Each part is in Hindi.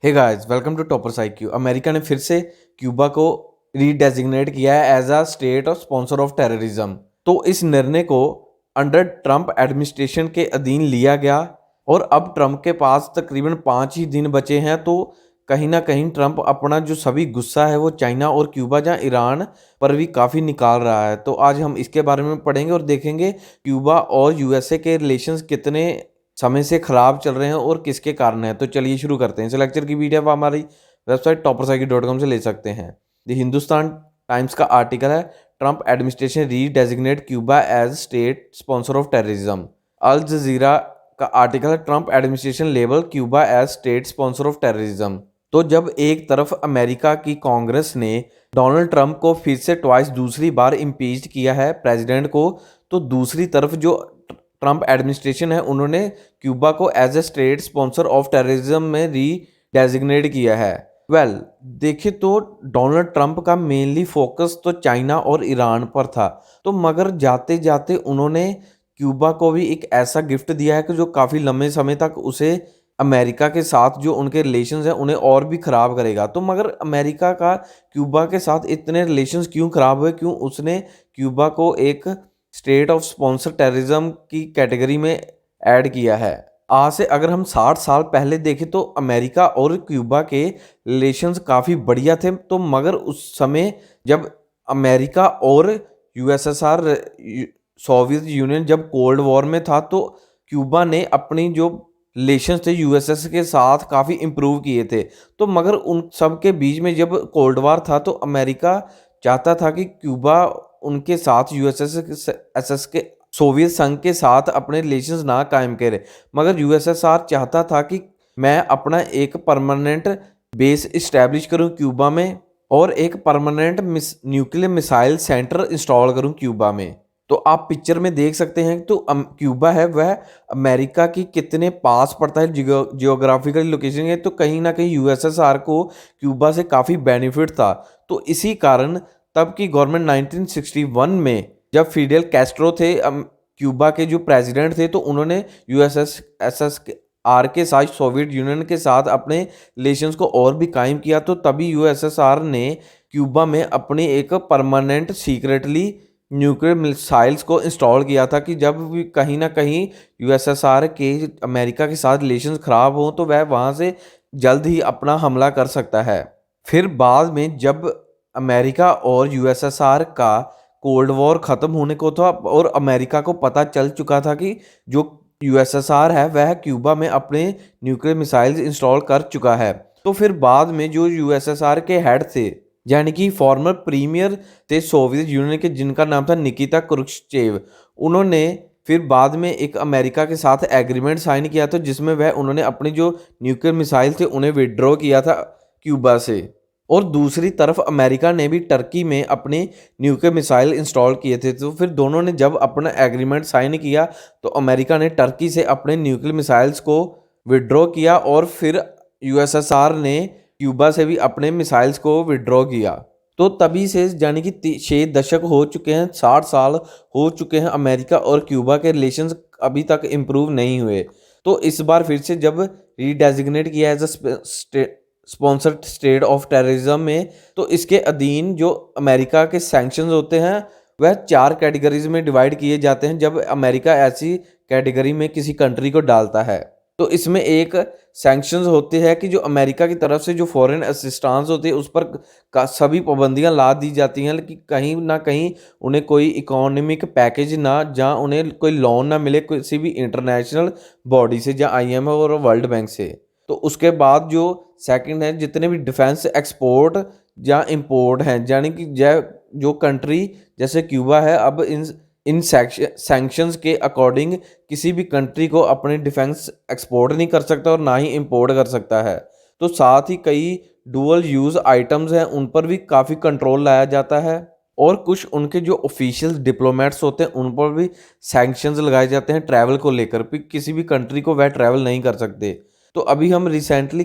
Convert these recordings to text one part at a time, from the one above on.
Hey guys, welcome to toppers IQ. America ने फिर से क्यूबा को रीडेजिग्नेट किया है as a state of sponsor of terrorism. तो इस निर्णय को अंडर ट्रंप एडमिनिस्ट्रेशन के अधीन लिया गया और अब ट्रंप के पास तकरीबन 5 ही दिन बचे हैं। तो कहीं ना कहीं ट्रंप अपना जो सभी गुस्सा है वो चाइना और क्यूबा या ईरान पर भी काफ़ी निकाल रहा है। तो आज हम इसके बारे में पढ़ेंगे और देखेंगे क्यूबा और यूएसए के रिलेशंस कितने समय से खराब चल रहे हैं और किसके कारण है। तो चलिए शुरू करते हैं। इस लेक्चर की पीडीएफ हमारी वेबसाइट टॉपरसाइकिल.com से ले सकते हैं। द हिंदुस्तान टाइम्स का आर्टिकल है, Trump administration redesignate Cuba as state sponsor of terrorism. Al Jazeera का आर्टिकल है, Trump administration label Cuba as state sponsor of terrorism. तो जब एक तरफ अमेरिका की कांग्रेस ने डोनाल्ड ट्रंप को फिर से ट्वाइस दूसरी बार इम्पीच किया है प्रेसिडेंट को, तो दूसरी तरफ जो ट्रंप एडमिनिस्ट्रेशन है उन्होंने क्यूबा को as a state sponsor of terrorism में री डेजिग्नेट किया है। देखिए तो डोनाल्ड ट्रंप का मेनली फोकस तो चाइना और ईरान पर था, तो मगर जाते जाते उन्होंने क्यूबा को भी एक ऐसा गिफ्ट दिया है कि जो काफ़ी लंबे समय तक उसे अमेरिका के साथ जो उनके रिलेशंस हैं उन्हें और भी ख़राब करेगा। तो मगर अमेरिका का क्यूबा के साथ इतने रिलेशंस क्यों ख़राब हुए, क्यों उसने क्यूबा को एक स्टेट ऑफ स्पॉन्सर टेररिज्म की कैटेगरी में ऐड किया है। आज से अगर हम 60 साल पहले देखें तो अमेरिका और क्यूबा के रिलेशंस काफ़ी बढ़िया थे। तो मगर उस समय जब अमेरिका और यूएसएसआर सोवियत यूनियन जब कोल्ड वॉर में था, तो क्यूबा ने अपनी जो रिलेशंस थे यूएसएस के साथ काफ़ी इम्प्रूव किए थे। तो मगर उन सब के बीच में जब कोल्ड वॉर था तो अमेरिका चाहता था कि क्यूबा उनके साथ यूएसएस के सोवियत संघ के साथ अपने रिलेशंस ना कायम करे, मगर यूएसएसआर चाहता था कि मैं अपना एक परमानेंट बेस इस्टेब्लिश करूं क्यूबा में और एक permanent nuclear missile centre install करूं क्यूबा में। तो आप पिक्चर में देख सकते हैं तो क्यूबा है वह अमेरिका की कितने पास पड़ता है जियोग्राफिकल लोकेशन है। तो कहीं ना कहीं यूएसएसआर को क्यूबा से काफ़ी बेनिफिट था। तो इसी कारण तब की गवर्नमेंट 1961 में जब फिडेल कैस्ट्रो थे क्यूबा के जो प्रेसिडेंट थे, तो उन्होंने यूएसएसआर के साथ सोवियत यूनियन के साथ अपने रिलेशंस को और भी कायम किया। तो तभी यूएसएसआर ने क्यूबा में अपनी एक परमानेंट सीक्रेटली न्यूक्लियर मिसाइल्स को इंस्टॉल किया था कि जब भी कहीं ना कहीं यूएसएसआर के अमेरिका के साथ रिलेशंस ख़राब हों तो वह वहाँ से जल्द ही अपना हमला कर सकता है। फिर बाद में जब अमेरिका और यूएसएसआर का कोल्ड वॉर ख़त्म होने को था और अमेरिका को पता चल चुका था कि जो यूएसएसआर है वह क्यूबा में अपने न्यूक्लियर मिसाइल्स इंस्टॉल कर चुका है, तो फिर बाद में जो यूएसएसआर के हेड थे यानी कि फॉर्मर प्रीमियर थे सोवियत यूनियन के, जिनका नाम था निकिता क्रुश्चेव, उन्होंने फिर बाद में एक अमेरिका के साथ एग्रीमेंट साइन किया था जिसमें वह उन्होंने अपनी जो न्यूक्लियर मिसाइल थे उन्हें विड्रॉ किया था क्यूबा से। और दूसरी तरफ अमेरिका ने भी टर्की में अपने न्यूक्लियर मिसाइल इंस्टॉल किए थे। तो फिर दोनों ने जब अपना एग्रीमेंट साइन किया तो अमेरिका ने टर्की से अपने न्यूक्लियर मिसाइल्स को विड्रॉ किया और फिर यूएसएसआर ने क्यूबा से भी अपने मिसाइल्स को विड्रॉ किया। तो तभी से यानी कि 6 दशक हो चुके हैं, 60 साल हो चुके हैं, अमेरिका और क्यूबा के रिलेशंस अभी तक इम्प्रूव नहीं हुए। तो इस बार फिर से जब रीडेजिग्नेट किया as a sponsored state of terrorism में, तो इसके अधीन जो अमेरिका के सैंक्शंस होते हैं वह 4 कैटेगरीज में डिवाइड किए जाते हैं जब अमेरिका ऐसी कैटेगरी में किसी कंट्री को डालता है। तो इसमें एक सैंक्शंस होते हैं कि जो अमेरिका की तरफ से जो फॉरेन असिस्टेंस होती है उस पर सभी पाबंदियां ला दी जाती हैं कि कहीं ना कहीं उन्हें कोई इकोनॉमिक पैकेज ना, जहाँ उन्हें कोई लोन ना मिले किसी भी इंटरनेशनल बॉडी से, जहाँ आईएमएफ और वर्ल्ड बैंक से। तो उसके बाद जो सेकंड है, जितने भी डिफेंस एक्सपोर्ट या इंपोर्ट हैं, यानी कि जो कंट्री जैसे क्यूबा है अब इन सैंक्शंस के अकॉर्डिंग किसी भी कंट्री को अपने डिफेंस एक्सपोर्ट नहीं कर सकता और ना ही इंपोर्ट कर सकता है। तो साथ ही कई डुअल यूज़ आइटम्स हैं उन पर भी काफ़ी कंट्रोल लाया जाता है और कुछ उनके जो ऑफिशियल डिप्लोमेट्स होते हैं उन पर भी सैंक्शंस लगाए जाते हैं ट्रैवल को लेकर भी, किसी भी कंट्री को वह ट्रैवल नहीं कर सकते। तो अभी हम रिसेंटली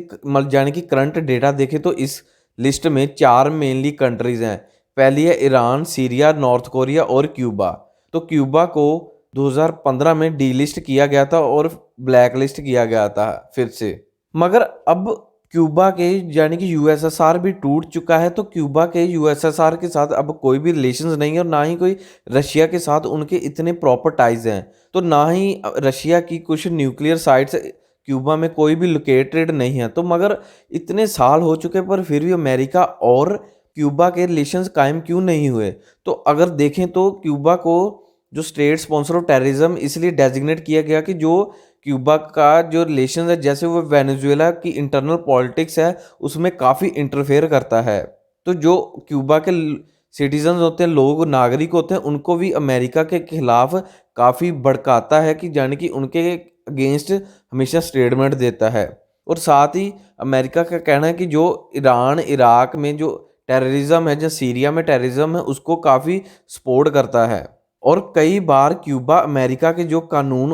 यानी कि करंट डेटा देखें तो इस लिस्ट में 4 मेनली कंट्रीज़ हैं। पहली है ईरान, सीरिया, नॉर्थ कोरिया और क्यूबा। तो क्यूबा को 2015 में डी लिस्ट किया गया था और ब्लैक लिस्ट किया गया था फिर से। मगर अब क्यूबा के यानी कि यूएसएसआर भी टूट चुका है, तो क्यूबा के यूएसएसआर के साथ अब कोई भी रिलेशंस नहीं है और ना ही कोई रशिया के साथ उनके इतने प्रॉपर टाइज हैं। तो ना ही रशिया की कुछ न्यूक्लियर साइट्स क्यूबा में कोई भी लोकेटेड नहीं है। तो मगर इतने साल हो चुके पर फिर भी अमेरिका और क्यूबा के रिलेशंस कायम क्यों नहीं हुए? तो अगर देखें तो क्यूबा को जो स्टेट स्पॉन्सर ऑफ टेररिज्म इसलिए डेजिग्नेट किया गया कि जो क्यूबा का जो रिलेशन है, जैसे वो वेनेजुएला की इंटरनल पॉलिटिक्स है उसमें काफ़ी इंटरफेयर करता है। तो जो क्यूबा के सिटीजन्स होते हैं, लोग नागरिक होते हैं, उनको भी अमेरिका के खिलाफ काफ़ी भड़काता है कि यानी कि उनके अगेंस्ट हमेशा स्टेटमेंट देता है। और साथ ही अमेरिका का कहना है कि जो ईरान इराक में जो टेररिज्म है, जो सीरिया में टेररिज्म है, उसको काफ़ी सपोर्ट करता है। और कई बार क्यूबा अमेरिका के जो कानून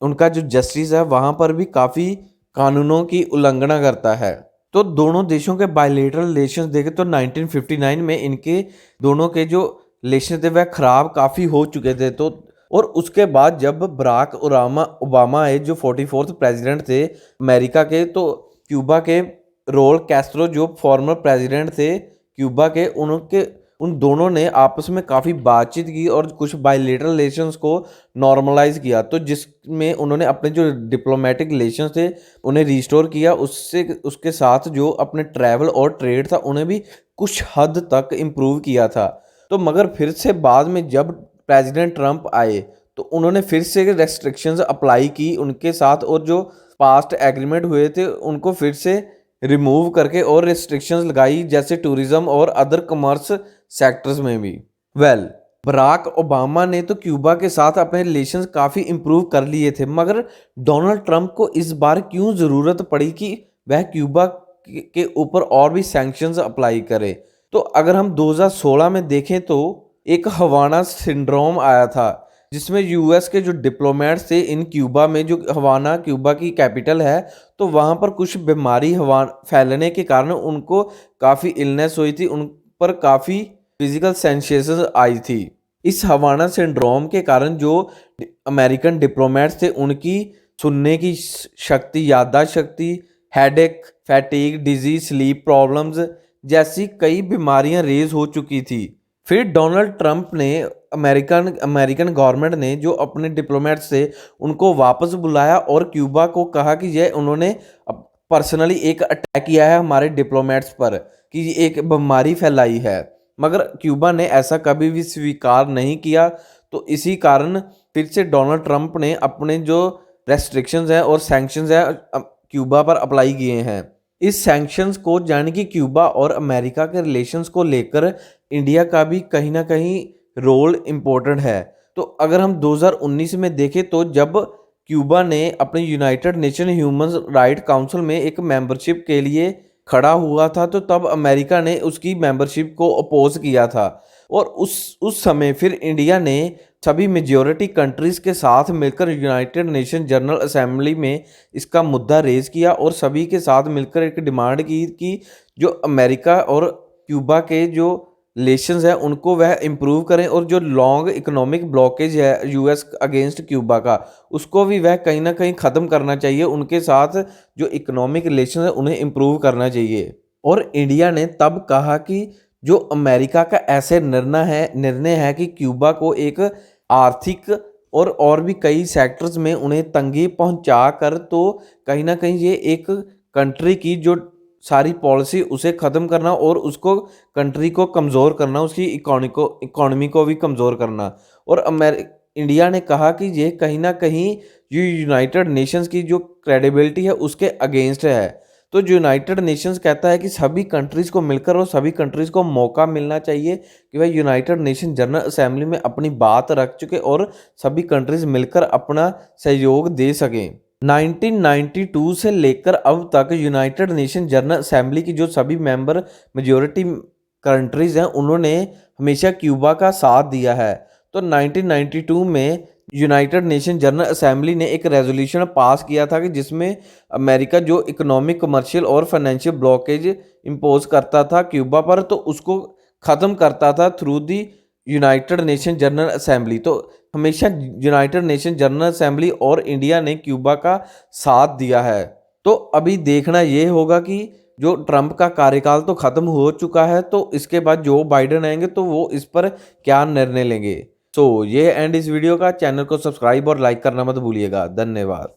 उनका जो जस्टिस है वहाँ पर भी काफ़ी कानूनों की उल्लंघना करता है। तो दोनों देशों के बायलेटरल रिलेशंस देखें तो 1959 में इनके दोनों के जो रिलेशन थे वह खराब काफ़ी हो चुके थे। तो और उसके बाद जब बराक ओबामा आए जो 44th प्रेसिडेंट थे अमेरिका के, तो क्यूबा के रोल कैस्ट्रो जो फॉर्मर प्रेसिडेंट थे क्यूबा के, उन दोनों ने आपस में काफ़ी बातचीत की और कुछ बायलेटरल रिलेशंस को नॉर्मलाइज किया। तो जिसमें उन्होंने अपने जो डिप्लोमेटिक रिलेशंस थे उन्हें रिस्टोर किया। उससे उसके साथ जो अपने ट्रैवल और ट्रेड था उन्हें भी कुछ हद तक इम्प्रूव किया था। तो मगर फिर से बाद में जब प्रेसिडेंट ट्रंप आए तो उन्होंने फिर से रेस्ट्रिक्शंस अप्लाई की उनके साथ, और जो पास्ट एग्रीमेंट हुए थे उनको फिर से रिमूव करके और रिस्ट्रिक्शंस लगाई, जैसे टूरिज्म और अदर कॉमर्स सेक्टर्स में भी। बराक ओबामा ने तो क्यूबा के साथ अपने रिलेशंस काफ़ी इम्प्रूव कर लिए थे, मगर डोनाल्ड ट्रंप को इस बार क्यों ज़रूरत पड़ी कि वह क्यूबा के ऊपर और भी सैंक्शंस अप्लाई करे? तो अगर हम 2016 में देखें तो एक हवाना सिंड्रोम आया था, जिसमें यूएस के जो डिप्लोमेट्स थे इन क्यूबा में, जो हवाना क्यूबा की कैपिटल है, तो वहाँ पर कुछ बीमारी हवा फैलने के कारण उनको काफ़ी इलनेस हुई थी, उन पर काफ़ी फिजिकल सेंसेशन आई थी। इस हवाना सिंड्रोम के कारण जो अमेरिकन डिप्लोमेट्स थे उनकी सुनने की शक्ति, याददाश्त शक्ति, headache, fatigue, disease, sleep problems जैसी कई बीमारियां रेज हो चुकी थी। फिर डोनाल्ड ट्रंप ने अमेरिकन गवर्नमेंट ने जो अपने डिप्लोमेट्स थे उनको वापस बुलाया और क्यूबा को कहा कि यह उन्होंने पर्सनली एक अटैक किया है हमारे डिप्लोमेट्स पर, कि एक बीमारी फैलाई है। मगर क्यूबा ने ऐसा कभी भी स्वीकार नहीं किया। तो इसी कारण फिर से डोनाल्ड ट्रंप ने अपने जो रेस्ट्रिक्शंस हैं और सैंक्शंस हैं क्यूबा पर अप्लाई किए हैं। इस सैंक्शंस को यानी कि क्यूबा और अमेरिका के रिलेशंस को लेकर इंडिया का भी कहीं ना कहीं रोल इम्पोर्टेंट है। तो अगर हम 2019 में देखें तो जब क्यूबा ने अपने United nation human right council में एक मेंबरशिप के लिए खड़ा हुआ था, तो तब अमेरिका ने उसकी मेंबरशिप को अपोज किया था। और उस समय फिर इंडिया ने सभी मेजॉरिटी कंट्रीज़ के साथ मिलकर यूनाइटेड नेशन जनरल असेंबली में इसका मुद्दा रेज किया और सभी के साथ मिलकर एक डिमांड की कि जो अमेरिका और क्यूबा के जो रिलेशंस हैं उनको वह इम्प्रूव करें, और जो लॉन्ग इकोनॉमिक ब्लॉकेज है यूएस अगेंस्ट क्यूबा का, उसको भी वह कहीं ना कहीं ख़त्म करना चाहिए। उनके साथ जो इकोनॉमिक रिलेशन है उन्हें इम्प्रूव करना चाहिए। और इंडिया ने तब कहा कि जो अमेरिका का ऐसे निर्णय है कि क्यूबा को एक आर्थिक और भी कई सेक्टर्स में उन्हें तंगी पहुंचा कर, तो कहीं ना कहीं ये एक कंट्री की जो सारी पॉलिसी उसे ख़त्म करना और उसको कंट्री को कमज़ोर करना, उसकी इकोनॉमी को भी कमज़ोर करना। और इंडिया ने कहा कि ये कहीं ना कहीं ये यूनाइटेड नेशंस की जो क्रेडिबिलिटी है उसके अगेंस्ट है। तो जो यूनाइटेड नेशंस कहता है कि सभी कंट्रीज़ को मिलकर और सभी कंट्रीज़ को मौका मिलना चाहिए कि वह यूनाइटेड नेशन जनरल असेंबली में अपनी बात रख चुके और सभी कंट्रीज़ मिलकर अपना सहयोग दे सकें। 1992 से लेकर अब तक यूनाइटेड नेशन जनरल असेंबली की जो सभी मेंबर मेजॉरिटी कंट्रीज़ हैं उन्होंने हमेशा क्यूबा का साथ दिया है। तो 1992 में यूनाइटेड नेशन जनरल असेंबली ने एक रेजोल्यूशन पास किया था कि जिसमें अमेरिका जो इकोनॉमिक, कमर्शियल और फाइनेंशियल ब्लॉकेज इम्पोज करता था क्यूबा पर, तो उसको ख़त्म करता था through the United nation general assembly. तो हमेशा यूनाइटेड नेशन जनरल असेंबली और इंडिया ने क्यूबा का साथ दिया है। तो अभी देखना ये होगा कि जो ट्रंप का कार्यकाल तो खत्म हो चुका है, तो इसके बाद जो बाइडेन आएंगे तो वो इस पर क्या निर्णय लेंगे। सो ये एंड इस वीडियो का। चैनल को सब्सक्राइब और लाइक करना मत भूलिएगा। धन्यवाद।